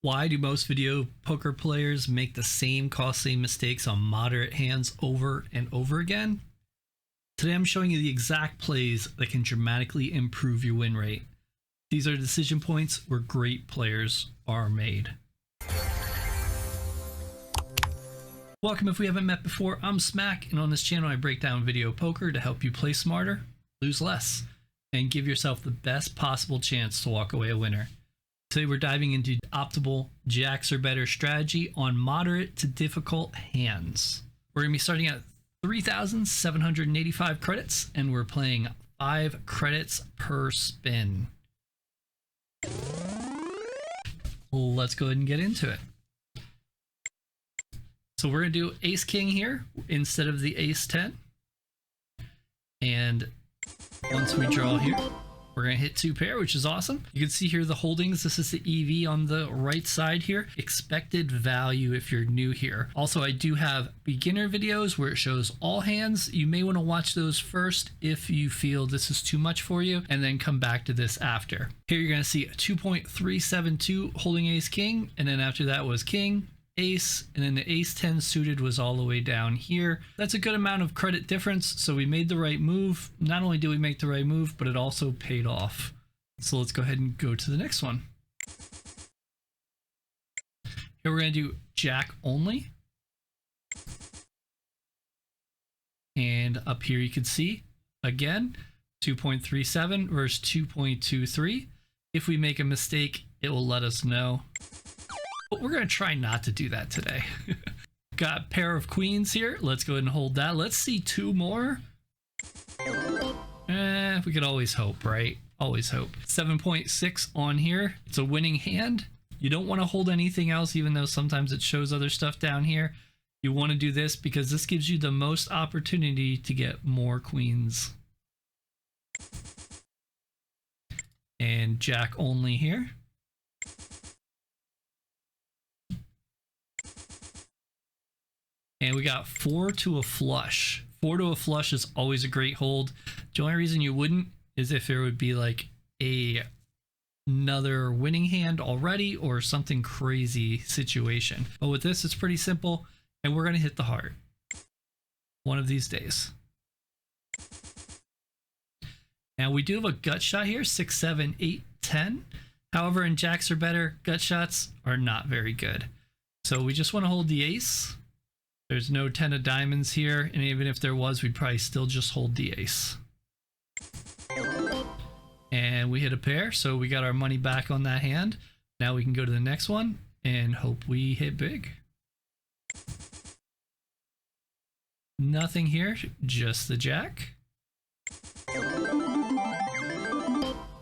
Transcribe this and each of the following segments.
Why do most video poker players make the same costly mistakes on moderate hands over and over again? Today I'm showing you the exact plays that can dramatically improve your win rate. These are decision points where great players are made. Welcome if we haven't met before, I'm Smak, and on this channel I break down video poker to help you play smarter, lose less, and give yourself the best possible chance to walk away a winner. Today we're diving into optimal jacks or better strategy on moderate to difficult hands. We're going to be starting at 3,785 credits, and we're playing 5 credits per spin. Let's go ahead and get into it. So we're going to do ace king here instead of the ace 10. And once we draw here, we're going to hit 2 pair, which is awesome. You can see here the holdings. This is the EV on the right side here. Expected value if you're new here. Also, I do have beginner videos where it shows all hands. You may want to watch those first if you feel this is too much for you, and then come back to this after. Here you're going to see a 2.372 holding ace king, and then after that was king, ace, and then the ace 10 suited was all the way down here. That's a good amount of credit difference, so we made the right move. Not only did we make the right move, but it also paid off. So let's go ahead and go to the next one. Here we're going to do jack only. And up here you can see, again, 2.37 versus 2.23. If we make a mistake, it will let us know. But we're going to try not to do that today. Got a pair of queens here. Let's go ahead and hold that. Let's see 2 more. We could always hope, right? Always hope. 7.6 on here. It's a winning hand. You don't want to hold anything else, even though sometimes it shows other stuff down here. You want to do this because this gives you the most opportunity to get more queens. And jack only here. And we got 4 to a flush. 4 to a flush is always a great hold. The only reason you wouldn't is if there would be like another winning hand already or something crazy situation. But with this, it's pretty simple, and we're going to hit the heart one of these days. Now we do have a gut shot here, 6, 7, 8, 10. However, in jacks or better, gut shots are not very good. So we just want to hold the ace. There's no 10 of diamonds here, and even if there was, we'd probably still just hold the ace. And we hit a pair, so we got our money back on that hand. Now we can go to the next one and hope we hit big. Nothing here, just the jack.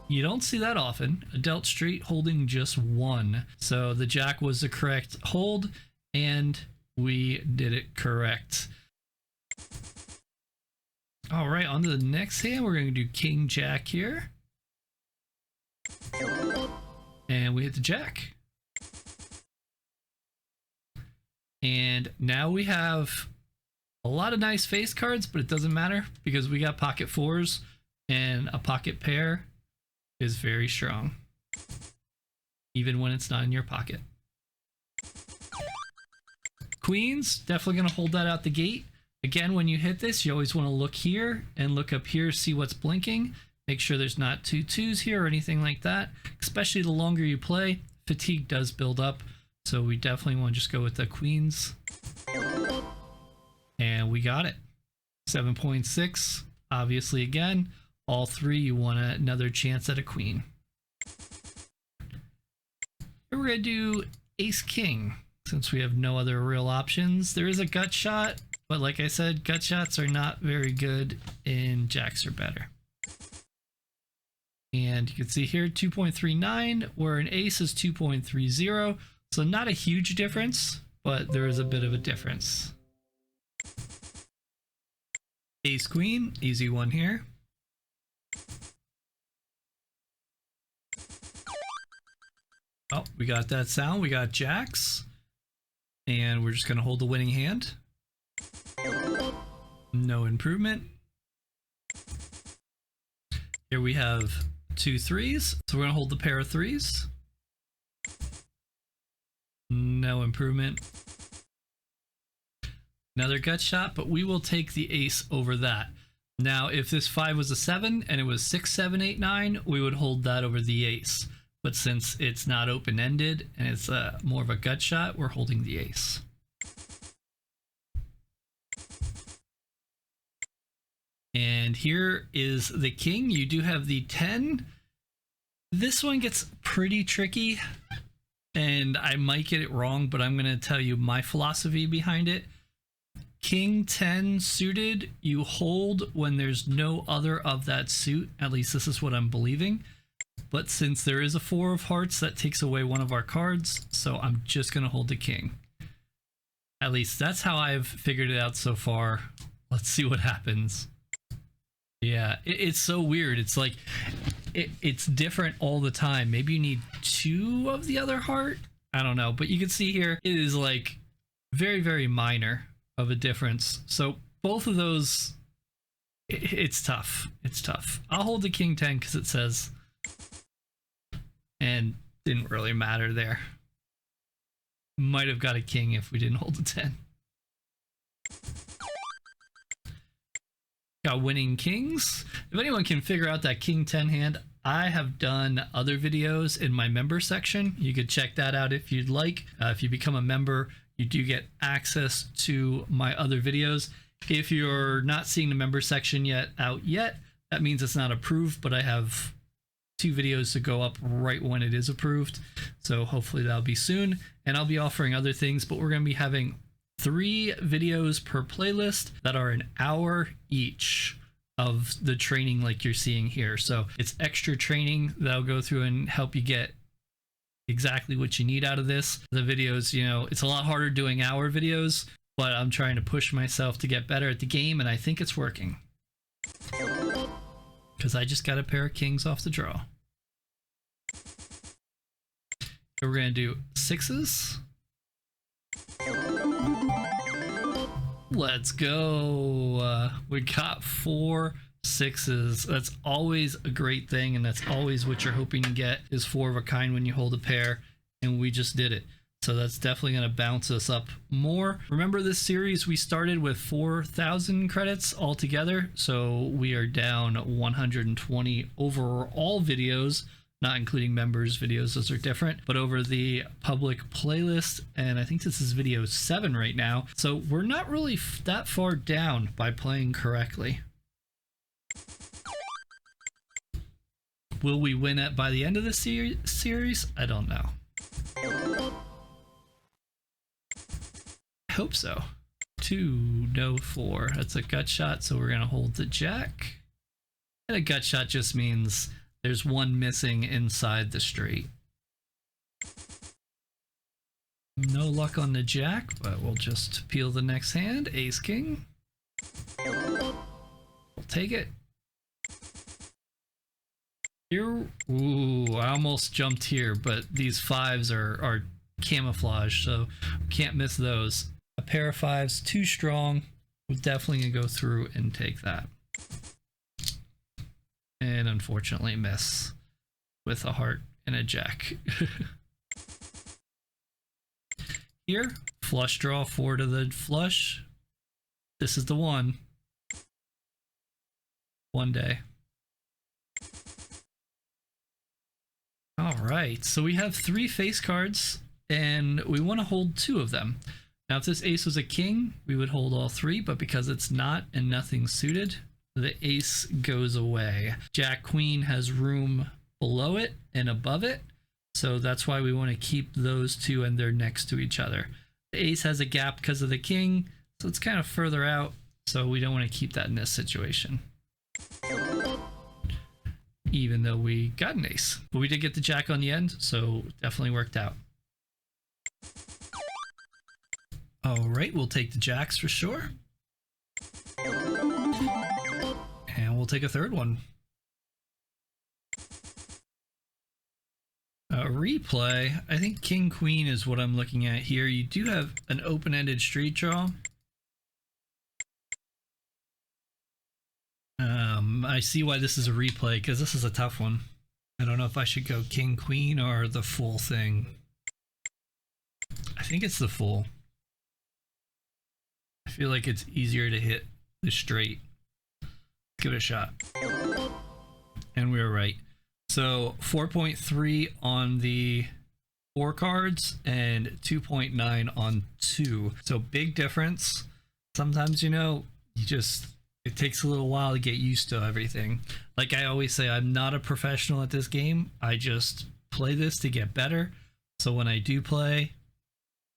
You don't see that often. A dealt straight holding just 1. So the jack was the correct hold, and we did it correct. All right, on to the next hand. We're going to do king jack here. And we hit the jack. And now we have a lot of nice face cards, but it doesn't matter because we got pocket 4s, and a pocket pair is very strong, even when it's not in your pocket. Queens, definitely going to hold that out the gate. Again, when you hit this, you always want to look here and look up here, see what's blinking. Make sure there's not 2 2s here or anything like that. Especially the longer you play, fatigue does build up. So we definitely want to just go with the queens. And we got it. 7.6. Obviously, again, all 3, you want another chance at a queen. Here we're going to do ace king. Since we have no other real options. There is a gut shot, but like I said, gut shots are not very good in jacks or better. And you can see here 2.39, where an ace is 2.30. So not a huge difference, but there is a bit of a difference. Ace queen, easy one here. Oh, we got that sound. We got jacks. And we're just going to hold the winning hand. No improvement. Here we have 2 3s, so we're going to hold the pair of 3s. No improvement. Another gut shot, but we will take the ace over that. Now, if this 5 was a 7 and it was 6, 7, 8, 9, we would hold that over the ace. But since it's not open-ended and it's more of a gut shot, we're holding the ace. And here is the king. You do have the 10. This one gets pretty tricky, and I might get it wrong, but I'm going to tell you my philosophy behind it. King 10 suited, you hold when there's no other of that suit. At least this is what I'm believing. But since there is a 4 of hearts, that takes away one of our cards, so I'm just going to hold the king. At least that's how I've figured it out so far. Let's see what happens. Yeah, it's so weird. It's like, it's different all the time. Maybe you need 2 of the other heart? I don't know, but you can see here, it is like very, very minor of a difference. So both of those, it's tough. It's tough. I'll hold the king 10 because it says, and didn't really matter there. Might have got a king if we didn't hold the 10. Got winning kings. If anyone can figure out that king 10 hand, I have done other videos in my member section. You could check that out if you'd like. If you become a member, you do get access to my other videos. If you're not seeing the member section yet, that means it's not approved, but I have 2 videos to go up right when it is approved. So hopefully that'll be soon. And I'll be offering other things, but we're going to be having 3 videos per playlist that are an hour each of the training like you're seeing here. So it's extra training that'll go through and help you get exactly what you need out of this. The videos, you know, it's a lot harder doing hour videos, but I'm trying to push myself to get better at the game, and I think it's working. Because I just got a pair of kings off the draw. So we're going to do 6s. Let's go. We got 4 6s. That's always a great thing, and that's always what you're hoping to get, is 4 of a kind when you hold a pair, and we just did it. So that's definitely going to bounce us up more. Remember, this series we started with 4,000 credits altogether, so we are down 120 overall videos, not including members videos, those are different, but over the public playlist, and I think this is video 7 right now, so we're not really that far down by playing correctly. Will we win it by the end of the series? I don't know. I hope so. 2, no 4. That's a gut shot, so we're gonna hold the jack. And a gut shot just means there's 1 missing inside the straight. No luck on the jack, but we'll just peel the next hand. Ace king. We'll take it. Here, ooh, I almost jumped here, but these 5s are camouflage, so can't miss those. A pair of 5s, too strong. We're definitely gonna go through and take that. And unfortunately miss with a heart and a jack. Here, flush draw, 4 to the flush. This is the one. One day. All right, so we have 3 face cards, and we want to hold 2 of them. Now, if this ace was a king, we would hold all 3, but because it's not and nothing's suited, the ace goes away. Jack Queen has room below it and above it, so that's why we want to keep those 2 and they're next to each other. The ace has a gap because of the king, so it's kind of further out, so we don't want to keep that in this situation. Even though we got an ace. But we did get the jack on the end, so definitely worked out. All right, we'll take the jacks for sure. And we'll take a 3rd one. Replay, I think king queen is what I'm looking at here. You do have an open-ended straight draw. I see why this is a replay, because this is a tough one. I don't know if I should go king queen or the full thing. think it's the full. I feel like it's easier to hit the straight. Give it a shot. And we were right. So 4.3 on the 4 cards and 2.9 on 2. So big difference. Sometimes, you know, it takes a little while to get used to everything. Like I always say, I'm not a professional at this game. I just play this to get better. So when I do play,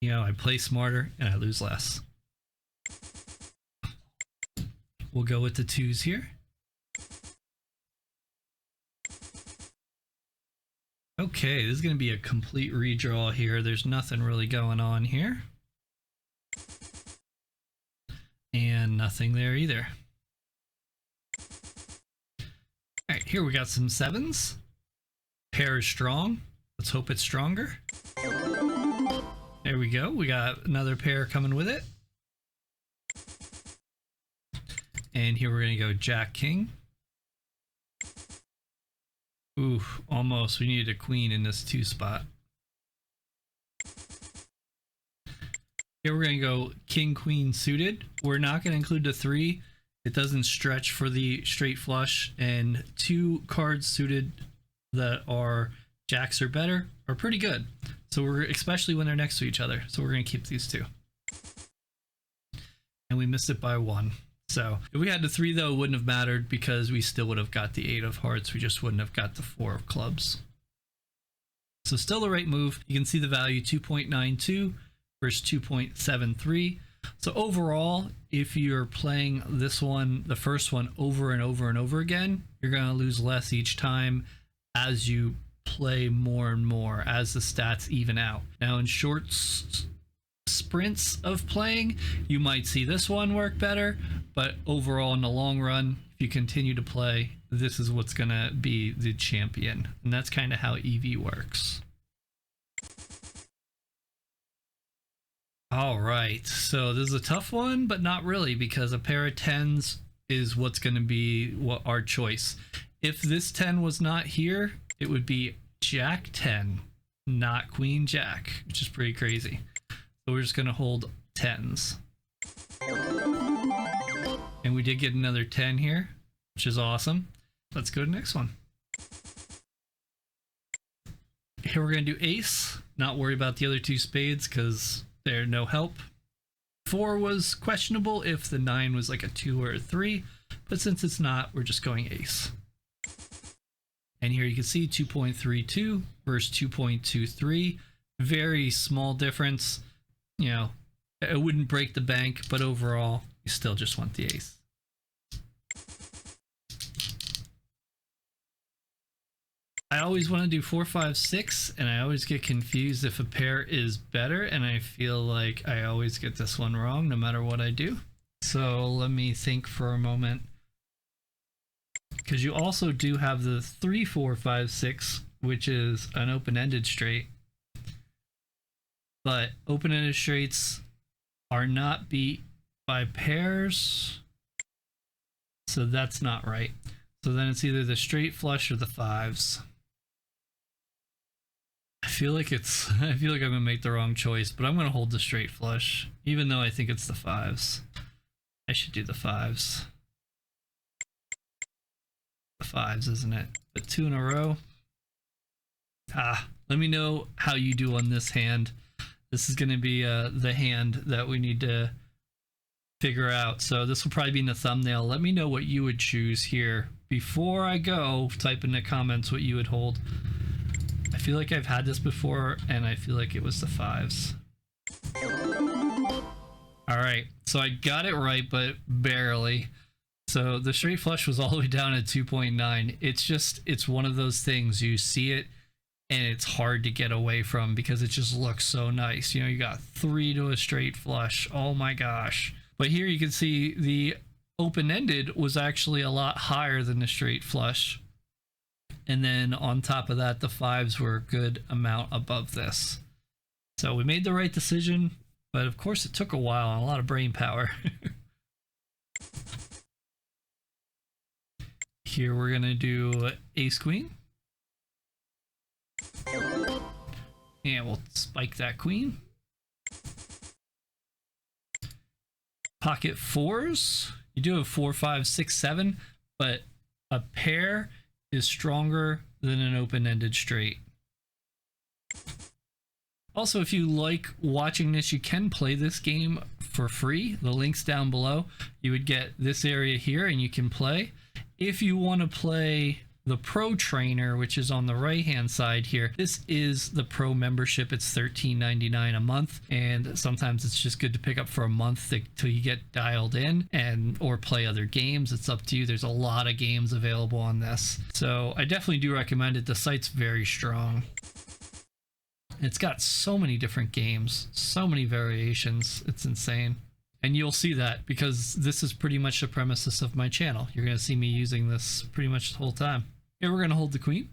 you know, I play smarter and I lose less. We'll go with the 2s here. Okay, this is going to be a complete redraw here. There's nothing really going on here. And nothing there either. Alright, here we got some 7s. Pair is strong. Let's hope it's stronger. There we go. We got another pair coming with it. And here we're going to go Jack King. Ooh, almost. We needed a queen in this 2 spot. Here we're going to go King Queen suited. We're not going to include the 3. It doesn't stretch for the straight flush, and 2 cards suited that are jacks or better are pretty good. So we're, especially when they're next to each other. So we're going to keep these 2. And we missed it by 1. So if we had the 3 though, it wouldn't have mattered because we still would have got the 8 of hearts. We just wouldn't have got the 4 of clubs. So still the right move. You can see the value 2.92 versus 2.73. So overall, if you're playing this one, the first one over and over and over again, you're going to lose less each time as you play more and more, as the stats even out. Now in short sprints of playing, you might see this one work better, but overall in the long run, if you continue to play, this is what's going to be the champion. And that's kind of how EV works. All right, so this is a tough one, but not really, because a pair of 10s is what's going to be our choice. If this 10 was not here, it would be Jack 10, not Queen Jack, which is pretty crazy. So we're just going to hold 10s. And we did get another 10 here, which is awesome. Let's go to the next one. Here we're going to do ace, not worry about the other 2 spades because they're no help. 4 was questionable if the 9 was like a 2 or a 3, but since it's not, we're just going ace. And here you can see 2.32 versus 2.23. Very small difference. You know, it wouldn't break the bank, but overall, you still just want the ace. I always want to do 4, 5, 6, and I always get confused if a pair is better, and I feel like I always get this one wrong no matter what I do. So let me think for a moment. Because you also do have the 3, 4, 5, 6, which is an open-ended straight. But open-ended straights are not beat by pairs, so that's not right. So then it's either the straight flush or the 5s. I feel like I'm gonna make the wrong choice, but I'm gonna hold the straight flush, even though I think it's the 5s. I should do the 5s. The 5s, isn't it? But 2 in a row. Let me know how you do on this hand. This is gonna be the hand that we need to figure out. So this will probably be in the thumbnail. Let me know what you would choose here. Before I go, type in the comments what you would hold. I feel like I've had this before, and I feel like it was the 5s. Alright, so I got it right, but barely. So the straight flush was all the way down at 2.9. It's one of those things, you see it, and it's hard to get away from because it just looks so nice. You know, you got 3 to a straight flush. Oh my gosh. But here you can see the open-ended was actually a lot higher than the straight flush. And then on top of that, the 5s were a good amount above this. So we made the right decision, but of course it took a while and a lot of brain power. Here we're gonna do ace queen. And we'll spike that queen. Pocket fours, you do have 4, 5, 6, 7, but a pair is stronger than an open-ended straight. Also, if you like watching this, you can play this game for free. The link's down below. You would get this area here and you can play. If you want to play the Pro Trainer, which is on the right hand side here, this is the Pro membership. It's $13.99 a month, and sometimes it's just good to pick up for a month till you get dialed in or play other games. It's up to you. There's a lot of games available on this, so I definitely do recommend it. The site's very strong. It's got so many different games, so many variations. It's insane. And you'll see that because this is pretty much the premises of my channel. You're going to see me using this pretty much the whole time. Here, we're going to hold the queen.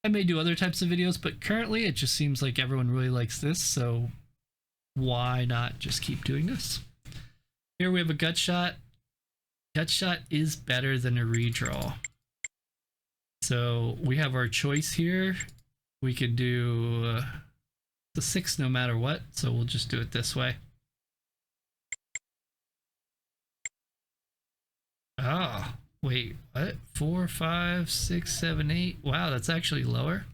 I may do other types of videos, but currently it just seems like everyone really likes this, so why not just keep doing this? Here we have a gut shot. Gut shot is better than a redraw. So we have our choice here. We could do the 6 no matter what, so we'll just do it this way. Oh, wait, what? 4, 5, 6, 7, 8. Wow, that's actually lower.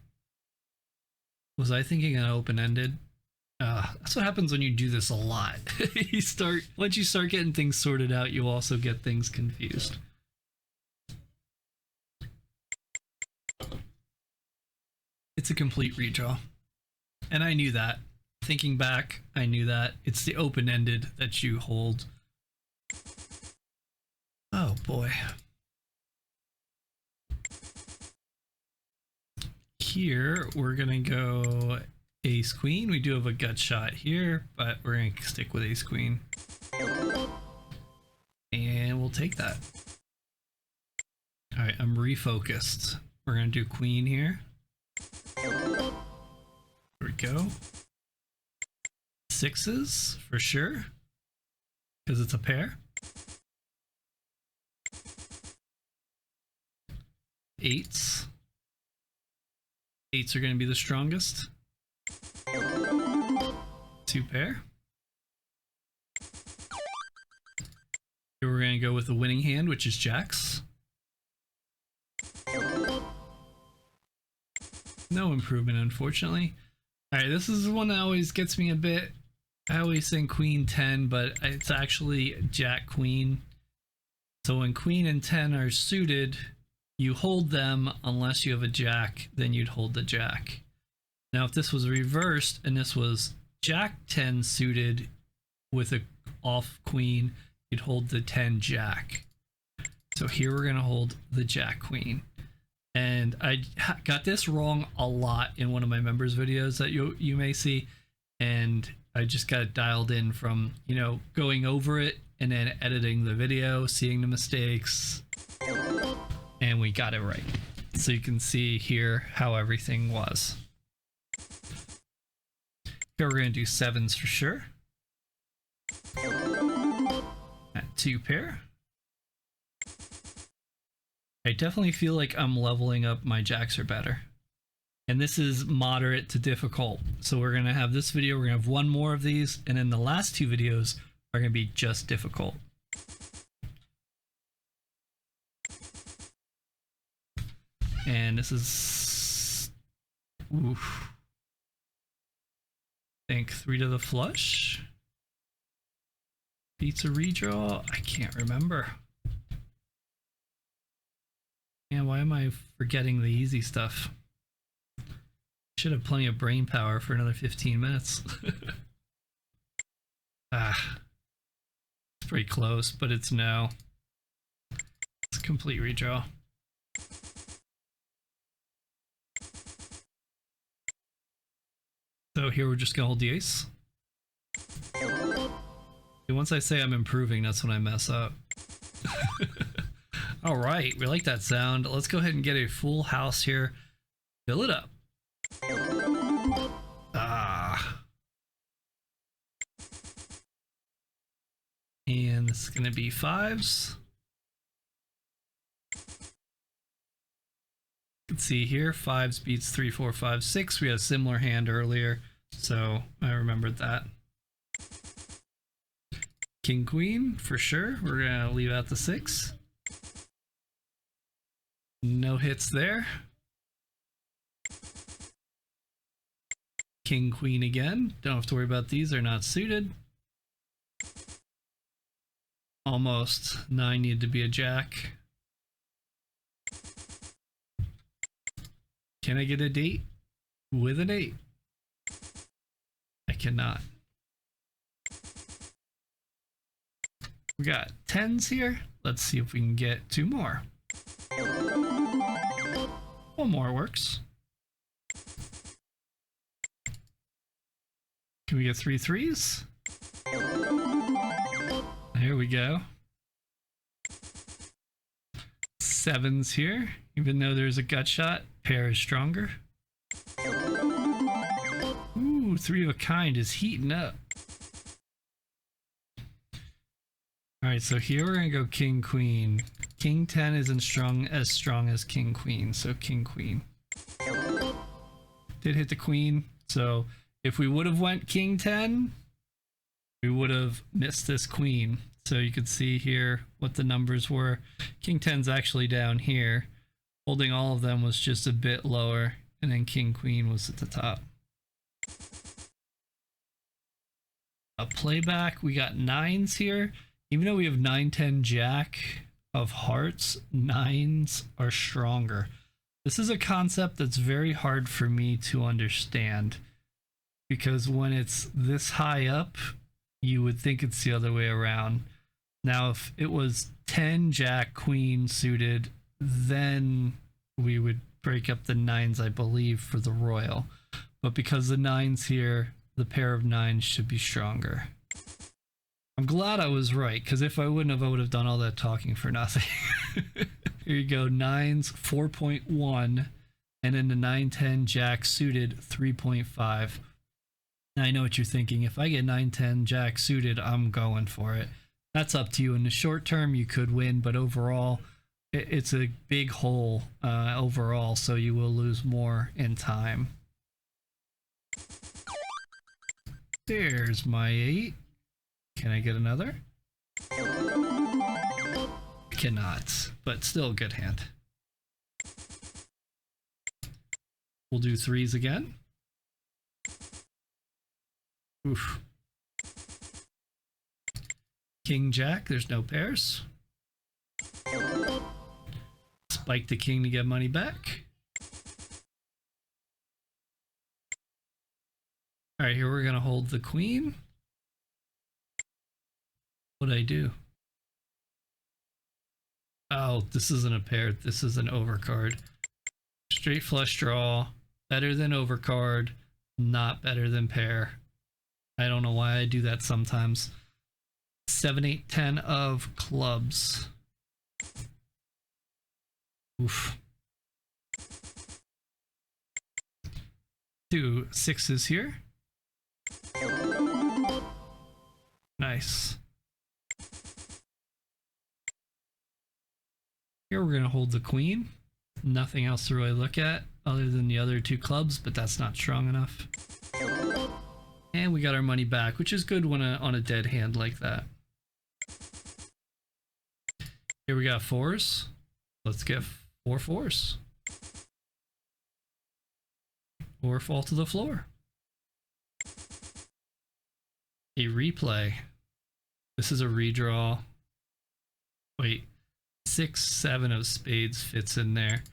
Was I thinking an open-ended? That's what happens when you do this a lot. Once you start getting things sorted out, you also get things confused. It's a complete redraw. And I knew that. Thinking back, I knew that. It's the open-ended that you hold. Oh boy. Here, we're gonna go ace queen. We do have a gut shot here, but we're gonna stick with ace queen. And we'll take that. All right, I'm refocused. We're gonna do queen here. There we go. 6s for sure, because it's a pair. 8s. 8s are going to be the strongest. 2 pair. Here we're going to go with the winning hand, which is jacks. No improvement, unfortunately. Alright, this is one that always gets me a bit. I always think queen 10, but it's actually jack queen. So when queen and 10 are suited, you hold them unless you have a jack, then you'd hold the jack. Now if this was reversed and this was jack 10 suited with a off queen, you'd hold the 10 jack. So here we're going to hold the jack queen. And I got this wrong a lot in one of my members videos that you may see, and I just got it dialed in from, you know, going over it and then editing the video, seeing the mistakes, and we got it right. So you can see here how everything was. Here we're going to do 7s for sure. At 2 pair. I definitely feel like I'm leveling up. My jacks are better. And this is moderate to difficult. So we're going to have this video, we're going to have one more of these, and then the last 2 videos are going to be just difficult. And this is... oof. I think 3 to the flush. Beats a redraw? I can't remember. Man, why am I forgetting the easy stuff? Should have plenty of brain power for another 15 minutes. It's pretty close, but it's no. It's a complete redraw. So here we're just gonna hold the ace. Once I say I'm improving, that's when I mess up. All right, we like that sound. Let's go ahead and get a full house here. Fill it up. And this is going to be 5s. You can see here, 5s beats 3, 4, 5, 6. We had a similar hand earlier. So I remembered that. King Queen for sure. We're gonna leave out the 6. No hits there. King Queen again. Don't have to worry about these, they're not suited. Almost. 9 needed to be a jack. Can I get a date with an 8? I cannot. We got 10s here. Let's see if we can get 2 more. 1 more works. Can we get 3 3s? There we go. 7s here. Even though there's a gut shot, pair is stronger. Ooh, 3 of a kind is heating up. Alright, so here we're gonna go King Queen. King 10 isn't as strong as King Queen, so King Queen. Did hit the Queen, so if we would have went King 10, we would have missed this Queen. So you could see here what the numbers were. King 10's actually down here. Holding all of them was just a bit lower, and then King Queen was at the top. A playback, we got 9s here. Even though we have 9 10 jack of hearts, 9s are stronger. This is a concept that's very hard for me to understand, because when it's this high up, you would think it's the other way around. Now, if it was 10 jack queen suited, then we would break up the 9s, I believe, for the royal. But because the 9s here, the pair of 9s should be stronger. I'm glad I was right, because if I wouldn't have, I would have done all that talking for nothing. Here you go, 9s 4.1, and then the 9 10 jack suited 3.5. Now I know what you're thinking. If I get 9 10 jack suited, I'm going for it. That's up to you. In the short term, you could win, but overall, it's a big hole overall, so you will lose more in time. There's my 8. Can I get another? Cannot, but still a good hand. We'll do 3s again. Oof. King Jack, there's no pairs. Spike the king to get money back. Alright, here we're gonna hold the queen. What'd I do? Oh, this isn't a pair, this is an overcard. Straight flush draw, better than overcard, not better than pair. I don't know why I do that sometimes. 7 8 10 of clubs. Oof. 2 6s here. Nice. Here we're going to hold the queen. Nothing else to really look at other than the other 2 clubs, but that's not strong enough. And we got our money back, which is good when on a dead hand like that. Here we got 4s. Let's get 4 4s. Or fall to the floor. A replay. This is a redraw. Wait, 6 7 of spades fits in there.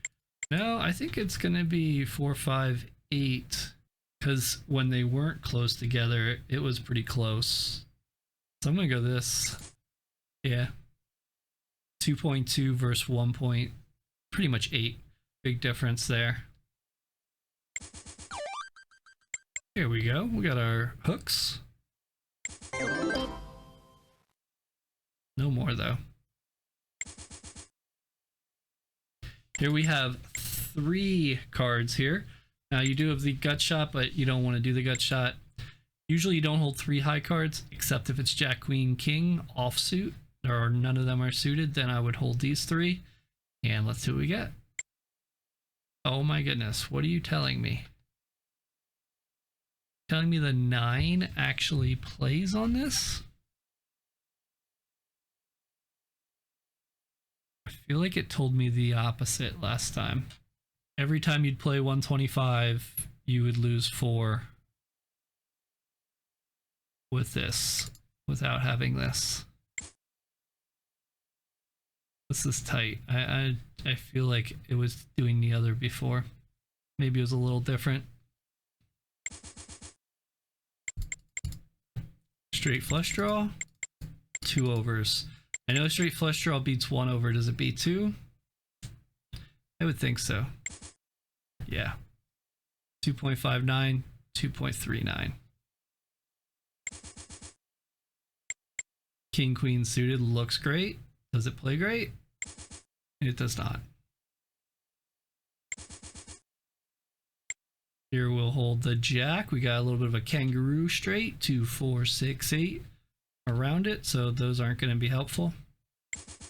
No, I think it's gonna be 4 5 8, because when they weren't close together, it was pretty close. So I'm gonna go this. Yeah. 2.2 versus 1. Pretty much 8. Big difference there. Here we go. We got our hooks. No more though. Here we have 3 cards here. Now you do have the gut shot, but you don't want to do the gut shot. Usually you don't hold 3 high cards, except if it's Jack, Queen, King offsuit, or none of them are suited, then I would hold these 3. And let's see what we get. Oh my goodness, what are you telling me? telling me the 9 actually plays on this. I feel like it told me the opposite last time. Every time you'd play 125, you would lose 4 with this, without having this. This is tight. I feel like it was doing the other before. Maybe it was a little different. Straight flush draw, 2 overs. I know straight flush draw beats 1 over. Does it beat 2? I would think so. Yeah. 2.59, 2.39. King queen suited looks great. Does it play great? It does not. Here we'll hold the jack. We got a little bit of a kangaroo straight, 2, 4, 6, 8 around it, so those aren't going to be helpful.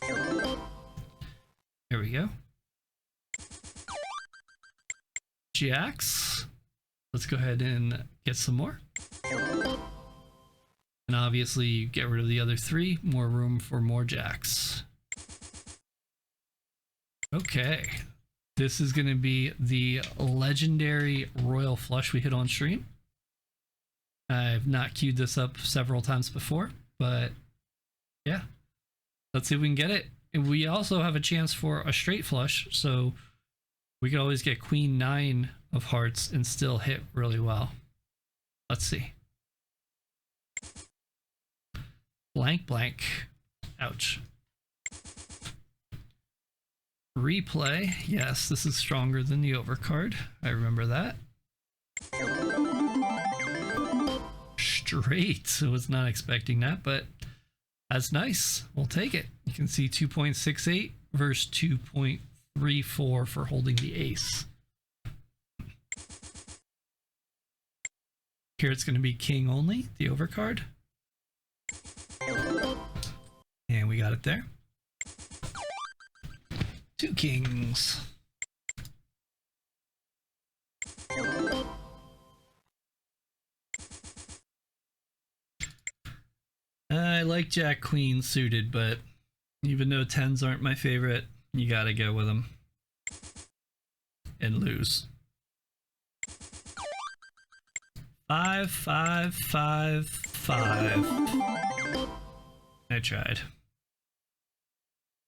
There we go. Jacks. Let's go ahead and get some more. And obviously you get rid of the other 3, more room for more jacks. Okay. This is going to be the legendary royal flush we hit on stream. I've not queued this up several times before, but yeah. Let's see if we can get it. And we also have a chance for a straight flush, so we could always get queen 9 of hearts and still hit really well. Let's see. Blank, blank. Ouch. Replay. Yes, this is stronger than the overcard. I remember that. Straight. I was not expecting that, but that's nice. We'll take it. You can see 2.68 versus 2.34 for holding the ace. Here it's going to be king only, the overcard. And we got it there. 2 kings. I like jack queen suited, but even though 10s aren't my favorite, you gotta go with them and lose. 5, 5, 5, 5. I tried.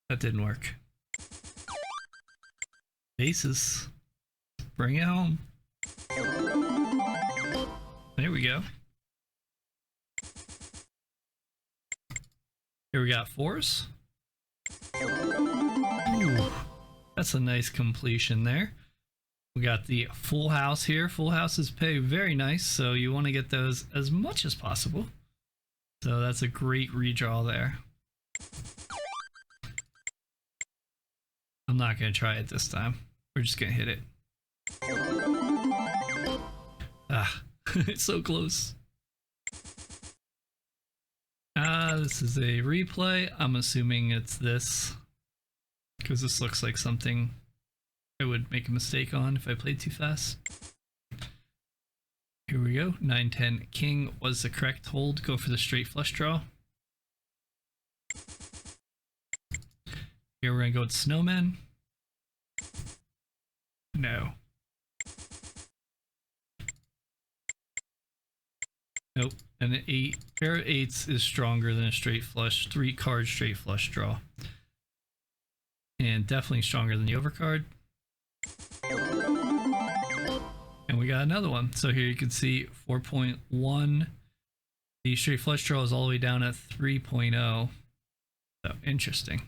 That didn't work. Aces. Bring it home. There we go. Here we got 4s. Ooh, that's a nice completion there. We got the full house here. Full houses pay very nice, so you want to get those as much as possible. So that's a great redraw there. I'm not going to try it this time. We're just going to hit it. Ah, it's so close. This is a replay. I'm assuming it's this, because this looks like something I would make a mistake on if I played too fast. Here we go. 9-10 king was the correct hold. Go for the straight flush draw. Here we're going to go with snowman. No. Nope. And an 8, pair of 8s is stronger than a straight flush, 3 card straight flush draw. And definitely stronger than the overcard. And we got another one. So here you can see 4.1. The straight flush draw is all the way down at 3.0. So interesting.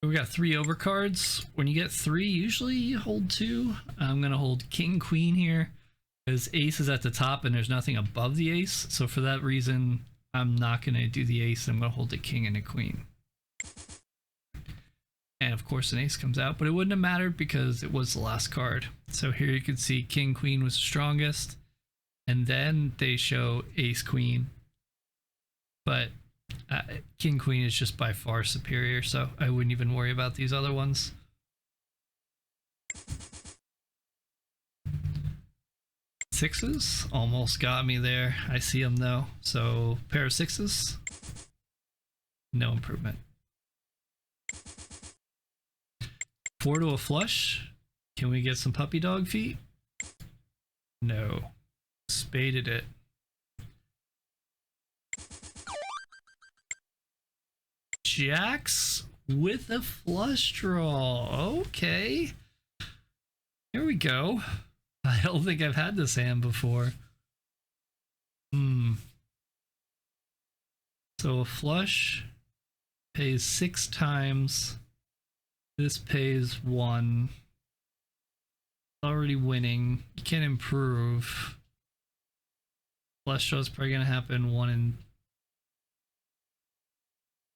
We got 3 overcards. When you get 3, usually you hold 2. I'm going to hold king queen here, because ace is at the top and there's nothing above the ace. So for that reason, I'm not going to do the ace. I'm going to hold the king and the queen. And of course an ace comes out, but it wouldn't have mattered because it was the last card. So here you can see king queen was the strongest, and then they show ace queen. But king queen is just by far superior, so I wouldn't even worry about these other ones. sixes almost got me there. I see them though. So pair of sixes, no improvement. 4 to a flush. Can we get some puppy dog feet? No. Spaded it. Jacks with a flush draw. Okay. Here we go. I don't think I've had this hand before. So a flush pays 6 times. This pays 1. Already winning. You can't improve. Flush draw is probably gonna happen 1 in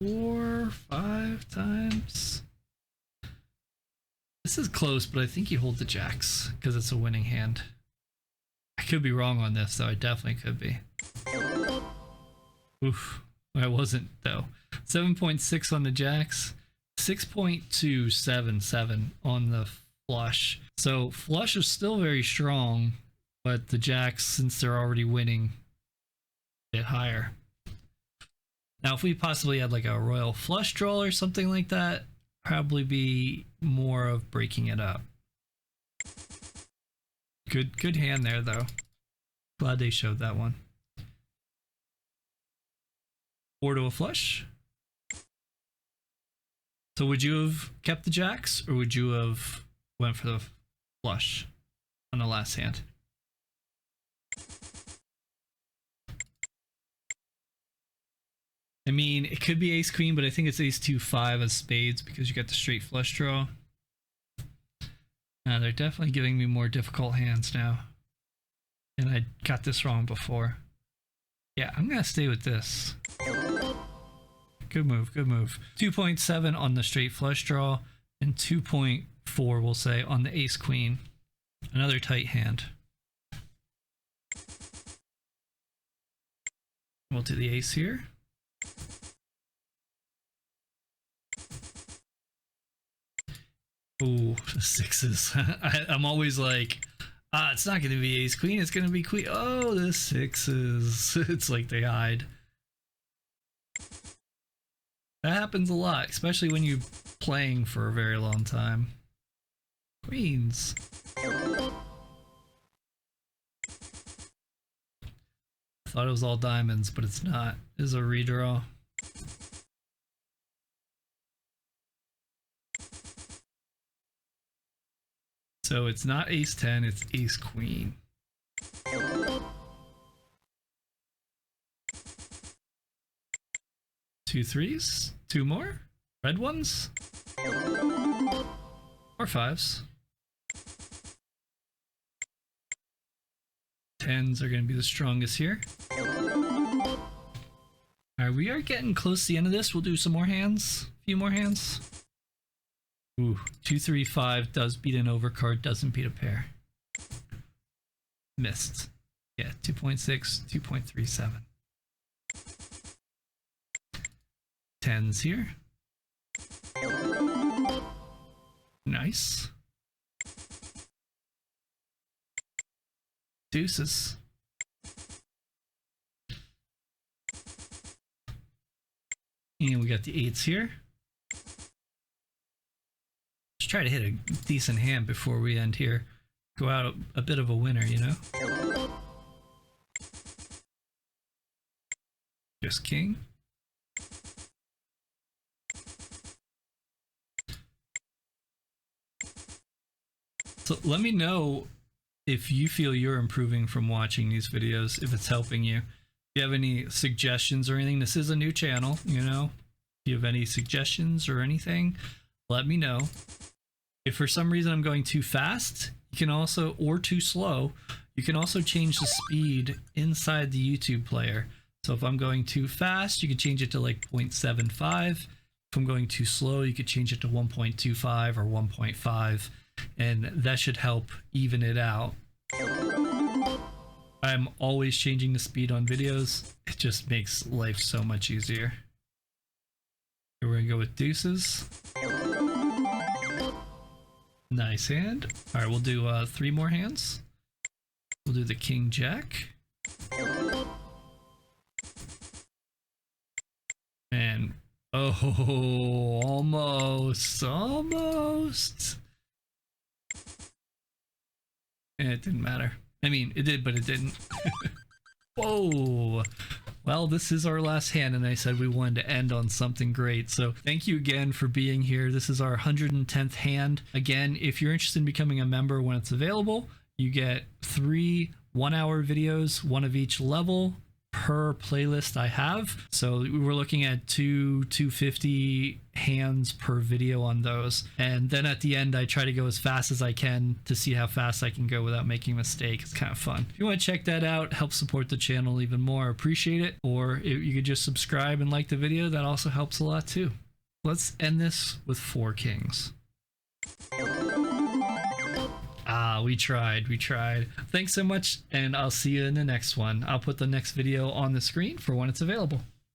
4, 5 times. This is close, but I think you hold the jacks because it's a winning hand. I could be wrong on this, though. I definitely could be. Oof. I wasn't, though. 7.6 on the jacks. 6.277 on the flush. So flush is still very strong, but the jacks, since they're already winning, a bit higher. Now, if we possibly had like a royal flush draw or something like that, probably be more of breaking it up. Good hand there, though. Glad they showed that one. 4 to a flush. So would you have kept the jacks, or would you have went for the flush on the last hand? I mean, it could be ace queen, but I think it's ace 2-5 of spades because you got the straight flush draw. They're definitely giving me more difficult hands now. And I got this wrong before. Yeah, I'm gonna stay with this. Good move, good move. 2.7 on the straight flush draw, and 2.4, we'll say, on the ace queen. Another tight hand. We'll do the ace here. Ooh, the sixes. I'm always like, it's not going to be ace queen, it's going to be queen. Oh, the sixes. It's like they hide. That happens a lot, especially when you're playing for a very long time. Queens. Thought it was all diamonds, but it's not. It is a redraw. So it's not ace 10, it's ace queen. Two threes, 2 more, red ones, or 5s. 10s are going to be the strongest here. Alright, we are getting close to the end of this. We'll do some more hands, a few more hands. Ooh, 2, 3, 5 does beat an overcard, doesn't beat a pair. Missed. Yeah, 2.6, 2.37. 10s here. Nice. Deuces. And we got the 8s here. Let's try to hit a decent hand before we end here. Go out a bit of a winner, you know? Just king. So let me know if you feel you're improving from watching these videos, if it's helping you. If you have any suggestions or anything, this is a new channel, you know? If you have any suggestions or anything, let me know. If for some reason I'm going too fast, you can also, or too slow, you can also change the speed inside the YouTube player. So if I'm going too fast, you could change it to like 0.75. If I'm going too slow, you could change it to 1.25 or 1.5, and that should help even it out. I'm always changing the speed on videos. It just makes life so much easier. Here we're gonna go with deuces. Nice hand. All right, we'll do 3 more hands. We'll do the king jack. And oh, almost. And it didn't matter. I mean, it did, but it didn't. Whoa. Well, this is our last hand, and I said we wanted to end on something great. So thank you again for being here. This is our 110th hand. Again, if you're interested in becoming a member when it's available, you get 3 1-hour videos, one of each level per playlist I have. So we're looking at 250 hands per video on those. And then at the end, I try to go as fast as I can to see how fast I can go without making a mistake. It's kind of fun. If you want to check that out, help support the channel even more, appreciate it. Or you could just subscribe and like the video. That also helps a lot too. Let's end this with 4 kings. We tried. Thanks so much, and I'll see you in the next one. I'll put the next video on the screen for when it's available.